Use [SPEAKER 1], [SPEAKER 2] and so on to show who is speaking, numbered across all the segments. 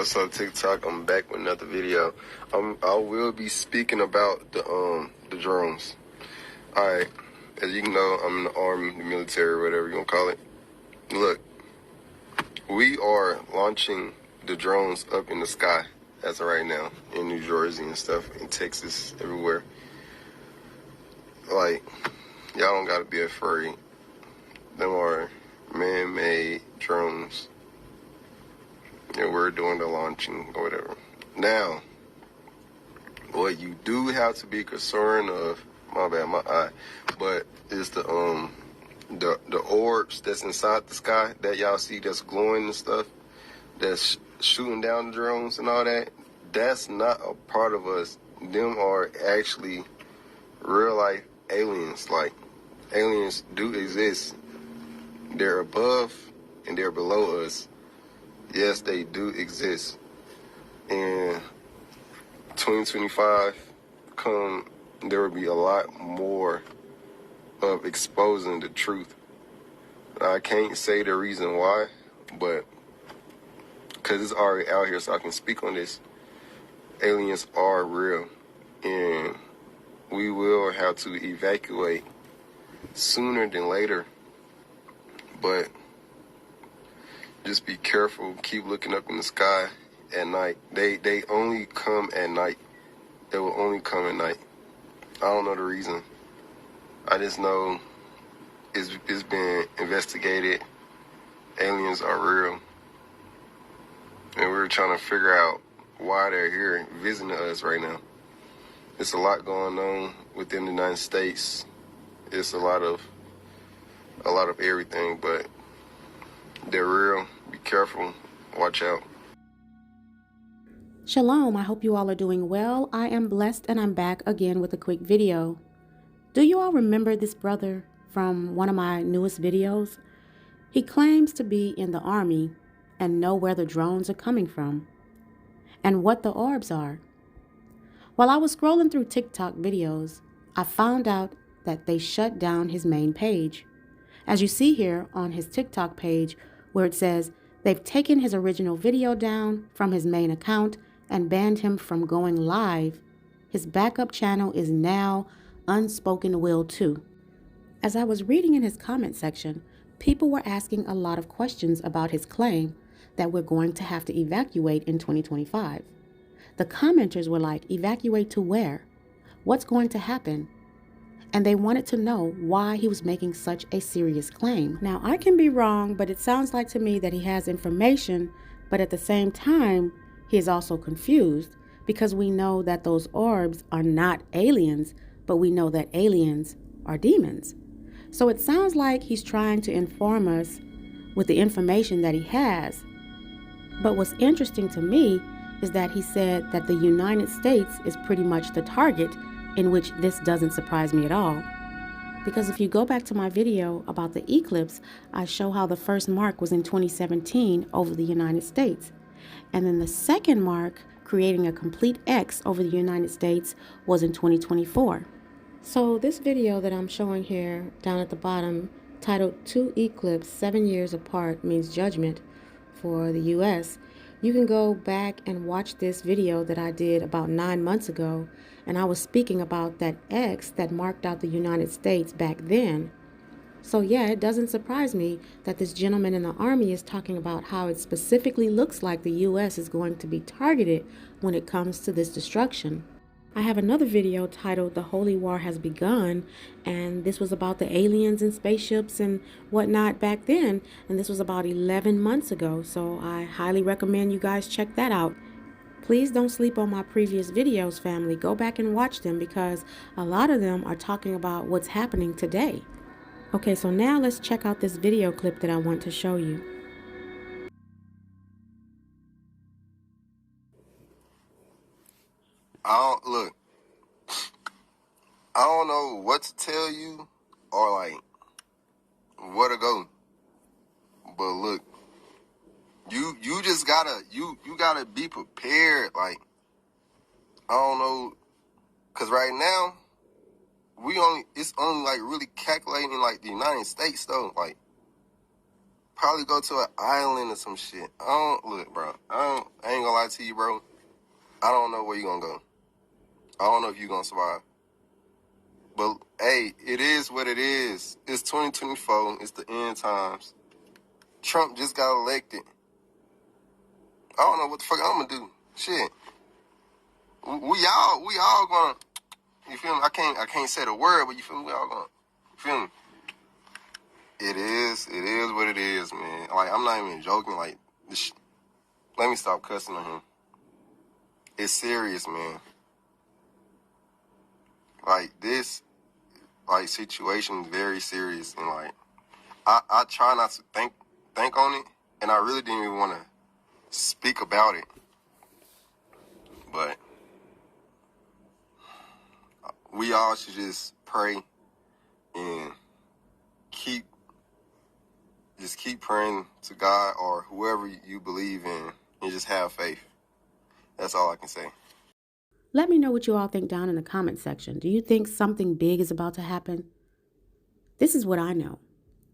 [SPEAKER 1] What's up, TikTok? I'm back with another video. I will be speaking about the drones. Alright, as you know, I'm in the army, the military, whatever you want to call it. Look, we are launching the drones up in the sky as of right now in New Jersey and stuff, in Texas, everywhere. Like, y'all don't gotta be afraid. Them are man-made drones. And we're doing the launching or whatever. Now, what you do have to be concerned of, my bad, my eye, but is the orbs that's inside the sky that y'all see that's glowing and stuff, that's shooting down the drones and all that. That's not a part of us. Them are actually real life aliens. Like, aliens do exist. They're above and they're below us. Yes, they do exist. And 2025 there will be a lot more of exposing the truth. I can't say the reason why, but because it's already out here, so I can speak on this. Aliens are real, and we will have to evacuate sooner than later. But just be careful. Keep looking up in the sky at night. They only come at night. They will only come at night. I don't know the reason. I just know it's been investigated. Aliens are real. And we're trying to figure out why they're here visiting us right now. It's a lot going on within the United States. It's a lot of everything, but they're real. Be careful. Watch out.
[SPEAKER 2] Shalom, I hope you all are doing well. I am blessed and I'm back again with a quick video. Do you all remember this brother from one of my newest videos? He claims to be in the army and know where the drones are coming from and what the orbs are. While I was scrolling through TikTok videos, I found out that they shut down his main page. As you see here on his TikTok page, where it says they've taken his original video down from his main account and banned him from going live, his backup channel is now Unspoken Will 2. As I was reading in his comment section, people were asking a lot of questions about his claim that we're going to have to evacuate in 2025. The commenters were like, evacuate to where? What's going to happen? And they wanted to know why he was making such a serious claim. Now, I can be wrong, but it sounds like to me that he has information, but at the same time, he is also confused because we know that those orbs are not aliens, but we know that aliens are demons. So it sounds like he's trying to inform us with the information that he has. But what's interesting to me is that he said that the United States is pretty much the target, in which this doesn't surprise me at all. Because if you go back to my video about the eclipse, I show how the first mark was in 2017 over the United States. And then the second mark, creating a complete X over the United States, was in 2024. So this video that I'm showing here down at the bottom, titled 2 Eclipse 7 Years Apart Means Judgment for the US, you can go back and watch this video that I did about 9 months ago, and I was speaking about that X that marked out the United States back then. So yeah, it doesn't surprise me that this gentleman in the army is talking about how it specifically looks like the US is going to be targeted when it comes to this destruction. I have another video titled The Holy War Has Begun, and this was about the aliens and spaceships and whatnot back then, and this was about 11 months ago, so I highly recommend you guys check that out. Please don't sleep on my previous videos, family. Go back and watch them because a lot of them are talking about what's happening today. Okay, so now let's check out this video clip that I want to show you.
[SPEAKER 1] Look, I don't know what to tell you or like where to go. But look, you just gotta you gotta be prepared. Like, I don't know, cause right now it's only like really calculating like the United States though. Like, Probably go to an island or some shit. Look, bro. I ain't gonna lie to you, bro. I don't know where you gonna go. I don't know if you gonna survive. But hey, it is what it is. It's 2024. It's the end times. Trump just got elected. I don't know what the fuck I'm gonna do. Shit. We all gonna. You feel me? I can't say the word, but you feel me? We all gonna. You feel me? It is what it is, man. Like, I'm not even joking. Like, let me stop cussing on him. It's serious, man. Like, this, like, situation is very serious. And, like, I try not to think on it. And I really didn't even want to speak about it. But we all should just pray and keep praying to God or whoever you believe in and just have faith. That's all I can say.
[SPEAKER 2] Let me know what you all think down in the comment section. Do you think something big is about to happen? This is what I know.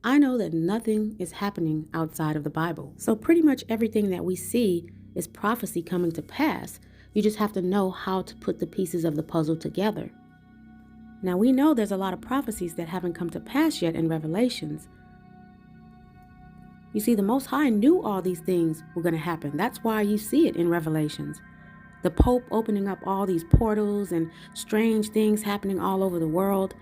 [SPEAKER 2] I know that nothing is happening outside of the Bible. So pretty much everything that we see is prophecy coming to pass. You just have to know how to put the pieces of the puzzle together. Now we know there's a lot of prophecies that haven't come to pass yet in Revelations. You see, the Most High knew all these things were going to happen. That's why you see it in Revelations. The Pope opening up all these portals and strange things happening all over the world.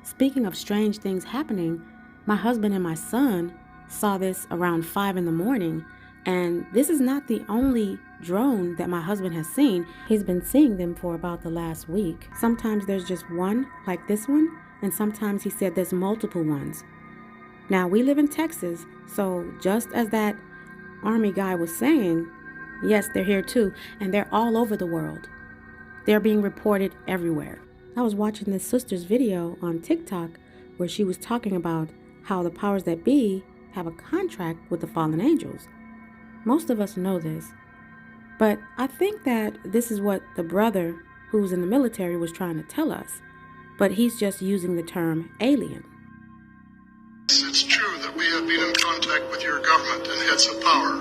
[SPEAKER 2] Speaking of strange things happening, my husband and my son saw this around 5 a.m, and this is not the only drone that my husband has seen. He's been seeing them for about the last week. Sometimes there's just one, like this one, and sometimes he said there's multiple ones. Now, we live in Texas, so just as that army guy was saying, yes, they're here too, and they're all over the world. They're being reported everywhere. I was watching this sister's video on TikTok where she was talking about how the powers that be have a contract with the fallen angels. Most of us know this, but I think that this is what the brother who's in the military was trying to tell us, but he's just using the term alien.
[SPEAKER 3] It's true that we have been in contact with your government and heads of power.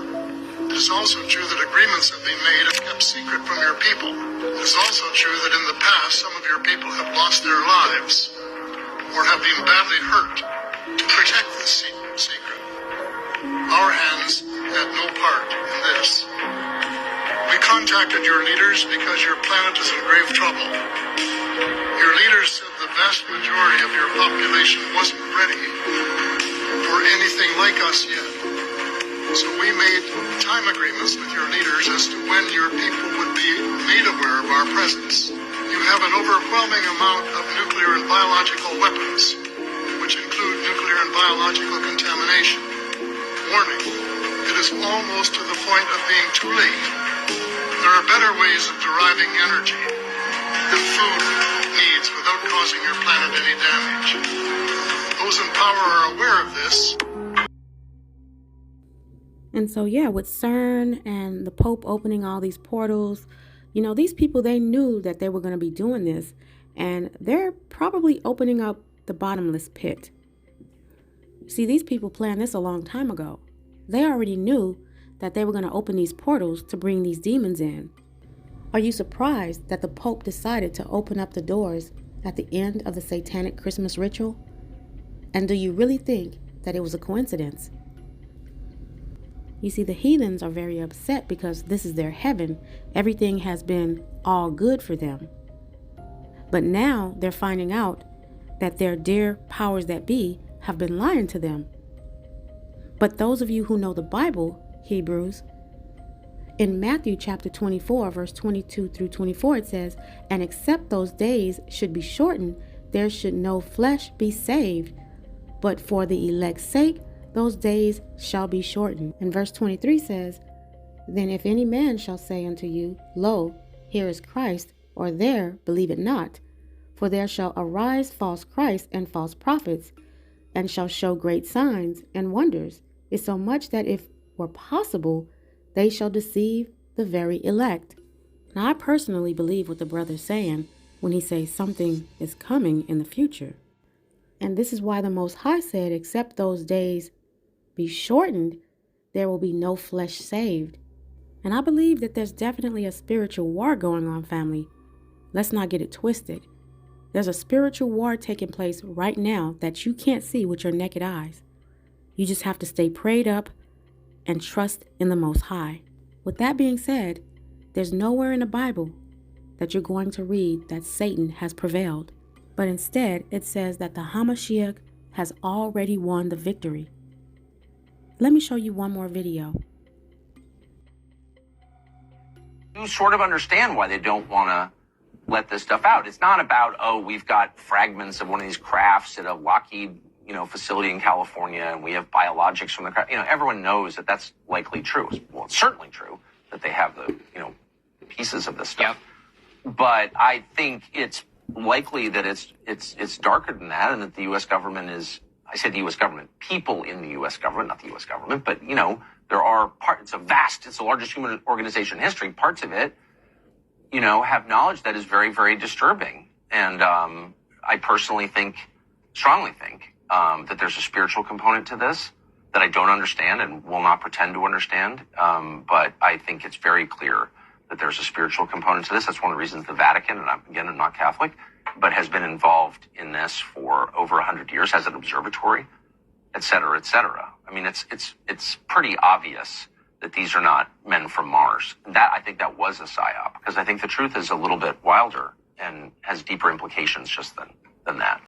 [SPEAKER 3] It is also true that agreements have been made and kept secret from your people. It is also true that in the past some of your people have lost their lives or have been badly hurt to protect this secret. Our hands had no part in this. We contacted your leaders because your planet is in grave trouble. Your leaders said the vast majority of your population wasn't ready for anything like us yet. So we made time agreements with your leaders as to when your people would be made aware of our presence. You have an overwhelming amount of nuclear and biological weapons, which include nuclear and biological contamination. Warning, it is almost to the point of being too late. There are better ways of deriving energy and food needs without causing your planet any damage. Those in power are aware of this.
[SPEAKER 2] And so, yeah, with CERN and the Pope opening all these portals, you know, these people, they knew that they were going to be doing this, and they're probably opening up the bottomless pit. See, these people planned this a long time ago. They already knew that they were going to open these portals to bring these demons in. Are you surprised that the Pope decided to open up the doors at the end of the satanic Christmas ritual? And do you really think that it was a coincidence? You see, the heathens are very upset because this is their heaven. Everything has been all good for them. But now they're finding out that their dear powers that be have been lying to them. But those of you who know the Bible, Hebrews, in Matthew chapter 24, verse 22 through 24, it says, "And except those days should be shortened, there should no flesh be saved. But for the elect's sake, those days shall be shortened." And verse 23 says, "Then if any man shall say unto you, Lo, here is Christ, or there, believe it not. For there shall arise false Christs and false prophets, and shall show great signs and wonders, insomuch that if were possible, they shall deceive the very elect." Now, I personally believe what the brother's saying when he says something is coming in the future. And this is why the Most High said, except those days be shortened, there will be no flesh saved. And I believe that there's definitely a spiritual war going on, family. Let's not get it twisted. There's a spiritual war taking place right now that you can't see with your naked eyes. You just have to stay prayed up and trust in the Most High. With that being said, there's nowhere in the Bible that you're going to read that Satan has prevailed. But instead, it says that the Hamashiach has already won the victory. Let me show you one more video.
[SPEAKER 4] You sort of understand why they don't want to let this stuff out. It's not about, oh, we've got fragments of one of these crafts at a Lockheed, facility in California, and we have biologics from the craft. Everyone knows that that's likely true. Well, it's certainly true that they have the, pieces of this stuff. Yep. But I think it's likely that it's darker than that, and that the U.S. government is, I said the U.S. government, people in the U.S. government, not the U.S. government, but, there are parts, it's the largest human organization in history. Parts of it, have knowledge that is very, very disturbing. And I personally strongly think, that there's a spiritual component to this that I don't understand and will not pretend to understand. But I think it's very clear that there's a spiritual component to this. That's one of the reasons the Vatican, and I'm not Catholic, but has been involved in this for over 100 years, has an observatory, et cetera, et cetera. I mean, it's pretty obvious that these are not men from Mars. I think that was a psyop, because I think the truth is a little bit wilder and has deeper implications just than that.